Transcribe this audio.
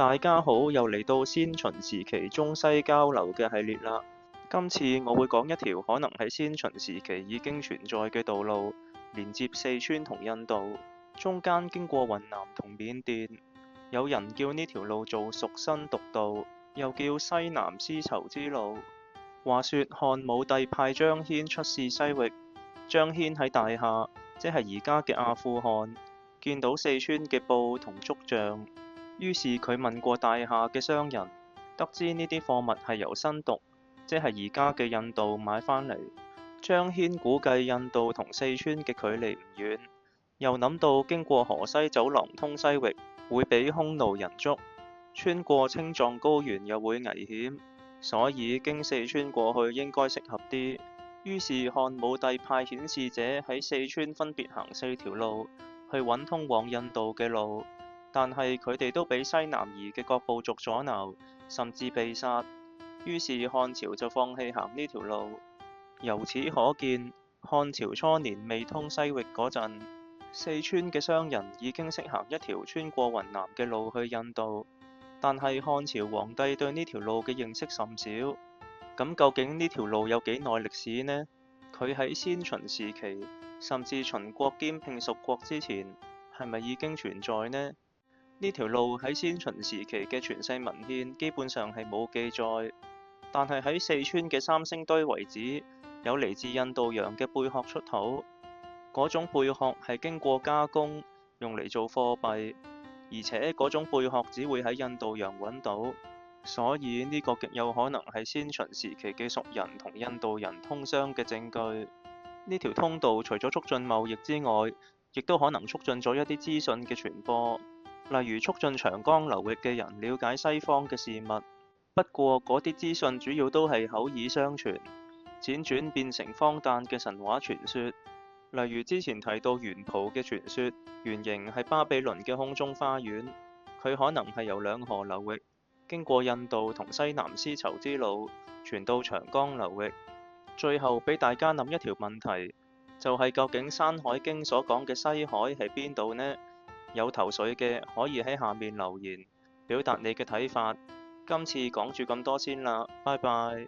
大家好，又嚟到先秦時期中西交流嘅系列啦。今次我會講一條可能喺先秦時期已經存在嘅道路，連接四川同印度，中間經過雲南同緬甸。有人叫呢條路做蜀新毒道，又叫西南絲綢之路。話說漢武帝派張騫出使西域，張騫喺大夏，即係而家嘅阿富汗，見到四川嘅布同竹匠。於是佢問過大夏嘅商人，得知呢啲貨物係由新毒，即係而家嘅印度買返嚟。張騫估計印度同四川嘅距離唔遠，又諗到經過河西走廊通西域會俾匈奴人捉，穿過青藏高原又會危險，所以經四川過去應該適合啲。於是漢武帝派遣使者喺四川分別行4條路，去揾通往印度嘅路。但係佢哋都俾西南夷嘅各部族阻撓，甚至被殺。於是漢朝就放棄行呢條路。由此可見，漢朝初年未通西域嗰陣，四川嘅商人已經識行一條穿過雲南嘅路去印度。但係漢朝皇帝對呢條路嘅認識甚少。咁究竟呢條路有幾耐歷史呢？佢喺先秦時期，甚至秦國兼併蜀國之前，係咪已經存在呢？呢條路喺先秦時期嘅傳世文獻基本上係冇記載，但係喺四川嘅三星堆遺址有嚟自印度洋嘅貝殼出土。嗰種貝殼係經過加工，用嚟做貨幣，而且嗰種貝殼只會喺印度洋揾到，所以呢個極有可能係先秦時期嘅蜀人同印度人通商嘅證據。呢條通道除咗促進貿易之外，亦都可能促進咗一啲資訊嘅傳播。例如促進長江流域嘅人了解西方嘅事物，不過嗰啲資訊主要都係口耳相傳，輾轉變成荒誕嘅神話傳說。例如之前提到玄圃嘅傳說，原型係巴比倫嘅空中花園，佢可能係由兩河流域經過印度同西南絲綢之路傳到長江流域。最後俾大家諗一條問題，就係究竟《山海經》所講嘅西海係邊度呢？有頭緒嘅可以喺下面留言，表達你嘅睇法。今次講住咁多先啦，拜拜。